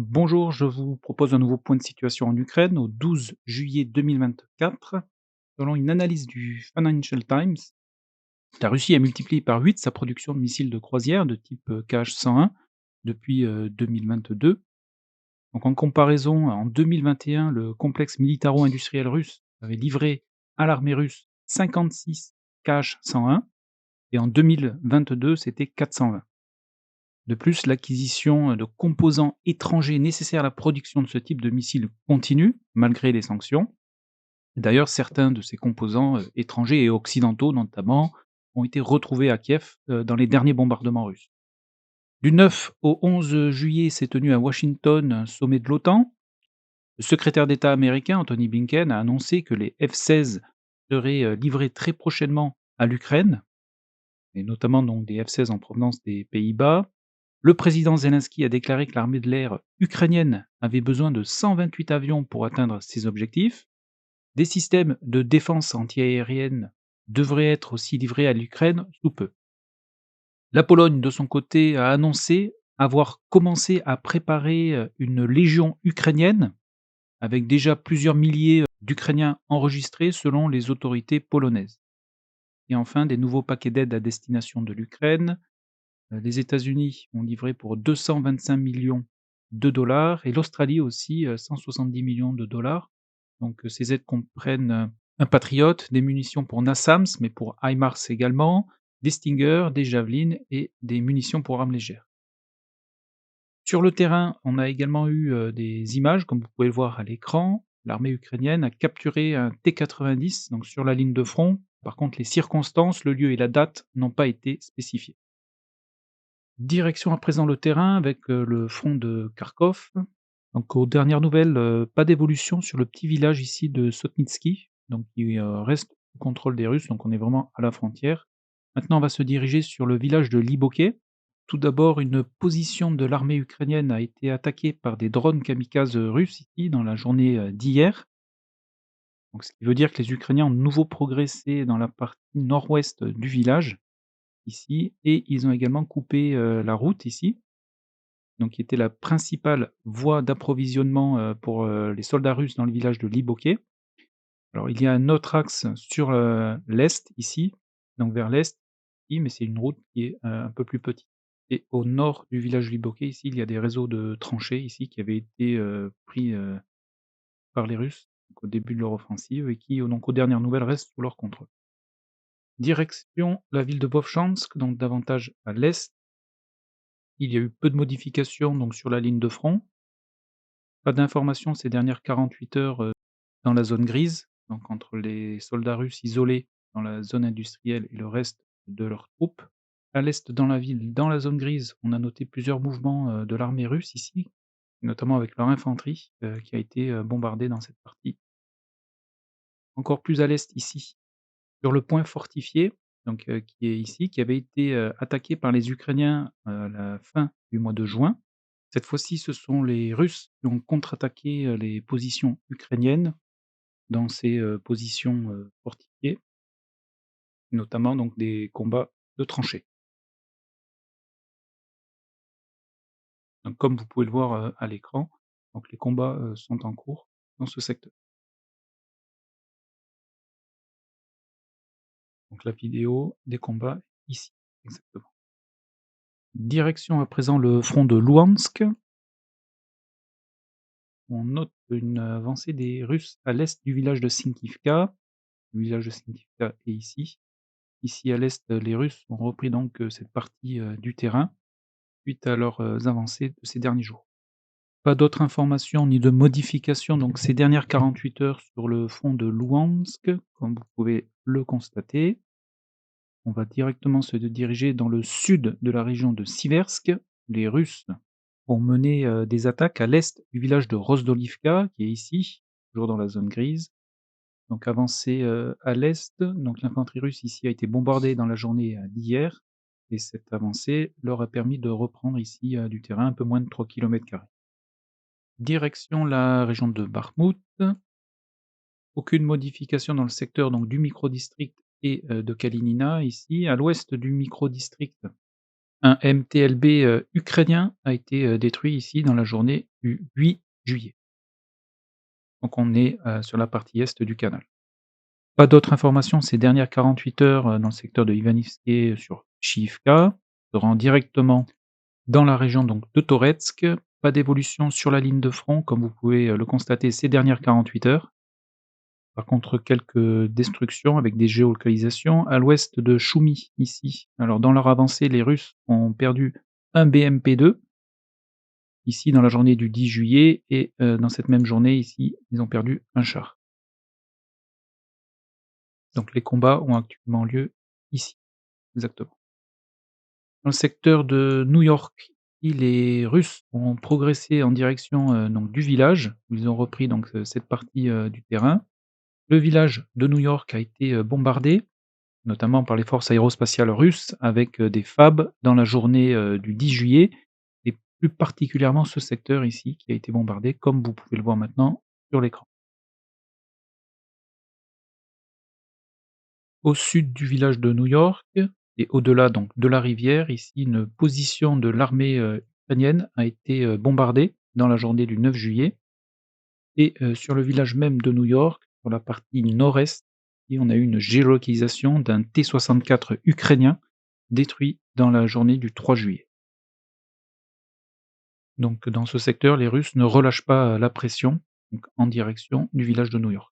Bonjour, je vous propose un nouveau point de situation en Ukraine au 12 juillet 2024. Selon une analyse du Financial Times, la Russie a multiplié par 8 sa production de missiles de croisière de type KH-101 depuis 2022. Donc en comparaison, en 2021, le complexe militaro-industriel russe avait livré à l'armée russe 56 KH-101 et en 2022, c'était 420. De plus, l'acquisition de composants étrangers nécessaires à la production de ce type de missiles continue, malgré les sanctions. D'ailleurs, certains de ces composants étrangers et occidentaux, notamment, ont été retrouvés à Kiev dans les derniers bombardements russes. Du 9 au 11 juillet s'est tenu à Washington un sommet de l'OTAN. Le secrétaire d'État américain, Anthony Blinken, a annoncé que les F-16 seraient livrés très prochainement à l'Ukraine, et notamment donc des F-16 en provenance des Pays-Bas. Le président Zelensky a déclaré que l'armée de l'air ukrainienne avait besoin de 128 avions pour atteindre ses objectifs. Des systèmes de défense antiaérienne devraient être aussi livrés à l'Ukraine sous peu. La Pologne, de son côté, a annoncé avoir commencé à préparer une légion ukrainienne avec déjà plusieurs milliers d'Ukrainiens enregistrés selon les autorités polonaises. Et enfin, des nouveaux paquets d'aide à destination de l'Ukraine. Les États-Unis ont livré pour 225 millions de dollars et l'Australie aussi, 170 millions de dollars. Donc, ces aides comprennent, un Patriot, des munitions pour NASAMS, mais pour HIMARS également, des Stinger, des Javelin et des munitions pour armes légères. Sur le terrain, on a également eu, des images, comme vous pouvez le voir à l'écran. L'armée ukrainienne a capturé un T-90, donc sur la ligne de front. Par contre, les circonstances, le lieu et la date n'ont pas été spécifiés. Direction à présent le terrain avec, le front de Kharkov. Donc aux dernières nouvelles, pas d'évolution sur le petit village ici de Sotnitsky, donc qui, reste sous contrôle des Russes, donc on est vraiment à la frontière. Maintenant on va se diriger sur le village de Liboké. Tout d'abord, une position de l'armée ukrainienne a été attaquée par des drones kamikazes, russes ici dans la journée, d'hier. Donc ce qui veut dire que les Ukrainiens ont de nouveau progressé dans la partie nord-ouest du village, ici, et ils ont également coupé, la route ici, donc qui était la principale voie d'approvisionnement, pour, les soldats russes dans le village de Liboké. Alors il y a un autre axe sur, l'est ici, donc vers l'est, ici, mais c'est une route qui est, un peu plus petite et au nord du village de Liboké ici, il y a des réseaux de tranchées ici qui avaient été, pris, par les Russes, donc au début de leur offensive et qui, donc aux dernières nouvelles, restent sous leur contrôle. Direction la ville de Vovchansk, donc davantage à l'est. Il y a eu peu de modifications donc sur la ligne de front. Pas d'informations ces dernières 48 heures, dans la zone grise, donc entre les soldats russes isolés dans la zone industrielle et le reste de leurs troupes. À l'est dans la ville, dans la zone grise, on a noté plusieurs mouvements, de l'armée russe ici, notamment avec leur infanterie, qui a été, bombardée dans cette partie. Encore plus à l'est ici, sur le point fortifié, donc qui est ici, qui avait été, attaqué par les Ukrainiens, à la fin du mois de juin. Cette fois-ci, ce sont les Russes qui ont contre-attaqué, les positions ukrainiennes dans ces, positions, fortifiées, notamment donc des combats de tranchées. Donc comme vous pouvez le voir, à l'écran, donc les combats, sont en cours dans ce secteur. Donc la vidéo des combats ici, exactement. Direction à présent le front de Louhansk. On note une avancée des Russes à l'est du village de Sinkivka. Le village de Sinkivka est ici. Ici à l'est, les Russes ont repris donc, cette partie, du terrain suite à leurs, avancées de ces derniers jours. Pas d'autres informations ni de modifications donc ces dernières 48 heures sur le front de Louhansk, comme vous pouvez le constater. On va directement se diriger dans le sud de la région de Siversk. Les Russes ont mené, des attaques à l'est du village de Rozdolivka, qui est ici, toujours dans la zone grise. Donc avancée, à l'est, donc l'infanterie russe ici a été bombardée dans la journée, d'hier et cette avancée leur a permis de reprendre ici, du terrain, un peu moins de 3 km². Direction la région de Bakhmout. Aucune modification dans le secteur donc du micro-district et de Kalinina ici. À l'ouest du micro-district, Un MTLB, ukrainien a été, détruit ici dans la journée du 8 juillet. Donc on est, sur la partie est du canal. Pas d'autres informations ces dernières 48 heures, dans le secteur de Ivanivske sur Chiivka. Se rend directement dans la région donc de Toretsk. Pas d'évolution sur la ligne de front comme vous pouvez, le constater ces dernières 48 heures. Par contre, quelques destructions avec des géolocalisations à l'ouest de Choumi, ici. Alors dans leur avancée, les Russes ont perdu un BMP-2, ici dans la journée du 10 juillet et dans cette même journée ici, ils ont perdu un char. Donc les combats ont actuellement lieu ici, exactement. Dans le secteur de New York, les Russes ont progressé en direction, donc du village, où ils ont repris donc, cette partie, du terrain. Le village de New York a été, bombardé, notamment par les forces aérospatiales russes avec, des FAB dans la journée, du 10 juillet et plus particulièrement ce secteur ici qui a été bombardé comme vous pouvez le voir maintenant sur l'écran. Au sud du village de New York et au-delà donc de la rivière, ici une position de l'armée, ukrainienne a été, bombardée dans la journée du 9 juillet et sur le village même de New York, sur la partie nord-est, et on a eu une géolocalisation d'un T-64 ukrainien détruit dans la journée du 3 juillet. Donc dans ce secteur, les Russes ne relâchent pas la pression, donc en direction du village de New York.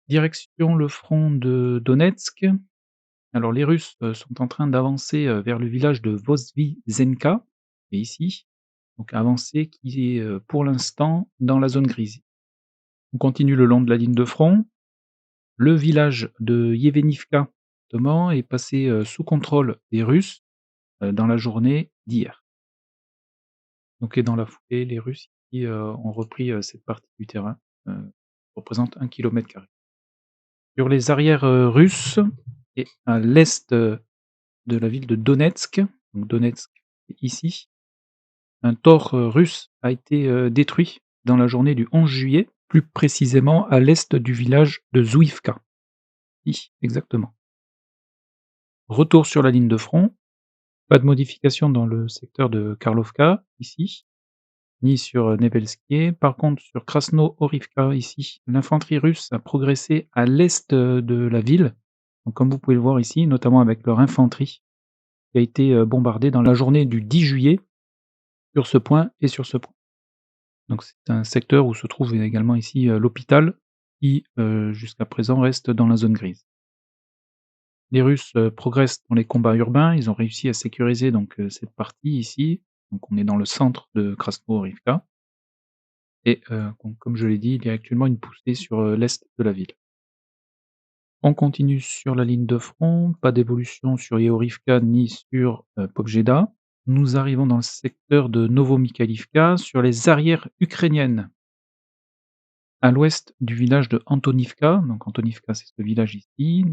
Direction le front de Donetsk. Alors les Russes, sont en train d'avancer, vers le village de Vozvizenka et ici, donc avancée qui est, pour l'instant dans la zone grise. On continue le long de la ligne de front. Le village de Yevenivka, justement, est passé, sous contrôle des Russes, dans la journée d'hier. Donc et dans la foulée, les Russes ici, ont repris, cette partie du terrain, qui représente 1 km². Sur les arrières, russes et à l'est, de la ville de Donetsk, donc Donetsk est ici, un tore, russe a été, détruit dans la journée du 11 juillet, plus précisément à l'est du village de Zouivka. Exactement. Retour sur la ligne de front, pas de modification dans le secteur de Karlovka, ici, ni sur, Nevelskié. Par contre, sur Krasno-Horivka, ici, l'infanterie russe a progressé à l'est, de la ville. Donc comme vous pouvez le voir ici, notamment avec leur infanterie qui a été, bombardée dans la journée du 10 juillet sur ce point et sur ce point. Donc c'est un secteur où se trouve également ici, l'hôpital qui, jusqu'à présent reste dans la zone grise. Les Russes, progressent dans les combats urbains, ils ont réussi à sécuriser donc, cette partie ici, donc on est dans le centre de Krasno-Horivka et comme je l'ai dit, il y a actuellement une poussée sur, l'est de la ville. On continue sur la ligne de front, pas d'évolution sur Yeorivka ni sur, Pobjeda. Nous arrivons dans le secteur de Novomikhaïlivka, sur les arrières ukrainiennes. À l'ouest du village de Antonivka, donc Antonivka c'est ce village ici,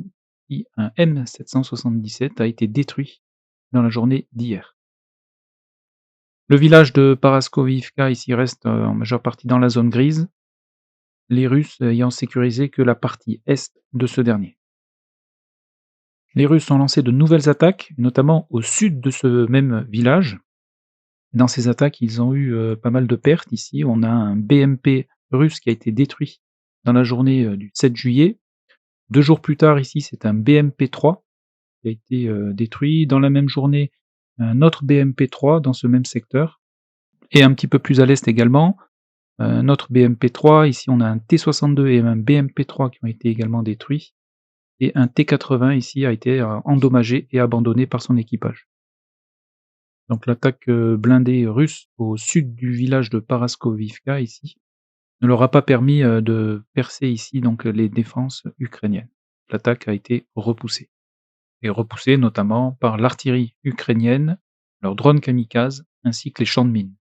qui un M777 a été détruit dans la journée d'hier. Le village de Paraskovivka ici reste, en majeure partie dans la zone grise, les Russes ayant sécurisé que la partie est de ce dernier. Les Russes ont lancé de nouvelles attaques, notamment au sud de ce même village. Dans ces attaques, ils ont eu, pas mal de pertes. Ici, on a un BMP russe qui a été détruit dans la journée, du 7 juillet. 2 jours plus tard, ici, c'est un BMP-3 qui a été, détruit. Dans la même journée, un autre BMP-3 dans ce même secteur et un petit peu plus à l'est également, un autre BMP-3. Ici, on a un T-62 et un BMP-3 qui ont été également détruits et un T-80 ici a été, endommagé et abandonné par son équipage. Donc l'attaque, blindée russe au sud du village de Paraskovivka ici, ne leur a pas permis, de percer ici donc les défenses ukrainiennes. L'attaque a été repoussée et repoussée notamment par l'artillerie ukrainienne, leurs drones kamikazes ainsi que les champs de mines.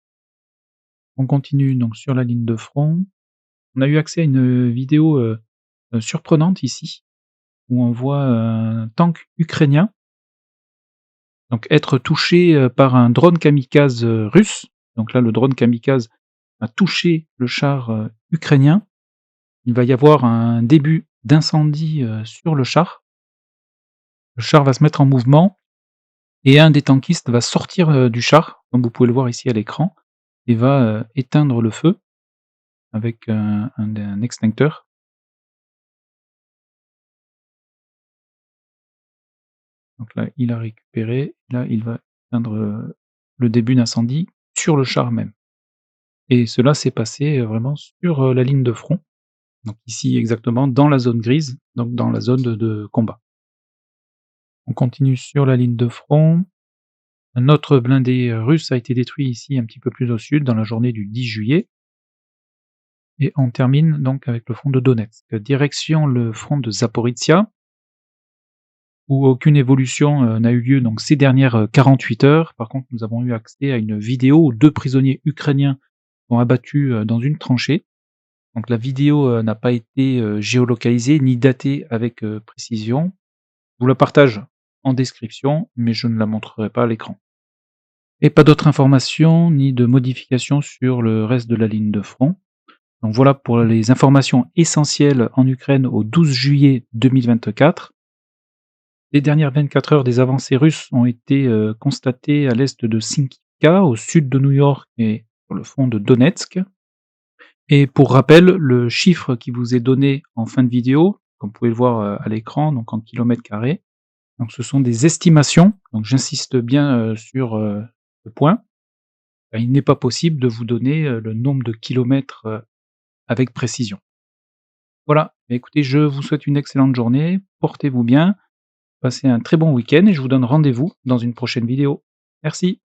On continue donc sur la ligne de front. On a eu accès à une vidéo, surprenante ici, où on voit un tank ukrainien donc être touché, par un drone kamikaze, russe. Donc là, le drone kamikaze a touché le char, ukrainien. Il va y avoir un début d'incendie, sur le char. Le char va se mettre en mouvement et un des tankistes va sortir, du char, comme vous pouvez le voir ici à l'écran, et va, éteindre le feu avec un extincteur. Donc là, il a récupéré, là, il va éteindre, le début d'incendie sur le char même, et cela s'est passé, vraiment sur, la ligne de front, donc ici exactement dans la zone grise, donc dans la zone de combat. On continue sur la ligne de front. Un autre blindé, russe a été détruit ici un petit peu plus au sud dans la journée du 10 juillet, et on termine donc avec le front de Donetsk. Direction le front de Zaporizhia, où aucune évolution, n'a eu lieu donc ces dernières, 48 heures. Par contre, nous avons eu accès à une vidéo où 2 prisonniers ukrainiens sont abattus, dans une tranchée. Donc la vidéo, n'a pas été, géolocalisée ni datée avec, précision. Je vous la partage en description, mais je ne la montrerai pas à l'écran. Et pas d'autres informations ni de modifications sur le reste de la ligne de front. Donc voilà pour les informations essentielles en Ukraine au 12 juillet 2024. Les dernières 24 heures, des avancées russes ont été, constatées à l'est de Sinkiivka, au sud de New York et sur le front de Donetsk. Et pour rappel, le chiffre qui vous est donné en fin de vidéo, comme vous pouvez le voir, à l'écran, donc en kilomètres carrés, donc ce sont des estimations, donc j'insiste bien, sur, ce point. Il n'est pas possible de vous donner, le nombre de kilomètres, avec précision. Voilà, bah, écoutez, je vous souhaite une excellente journée, portez-vous bien, passez un très bon week-end et je vous donne rendez-vous dans une prochaine vidéo. Merci.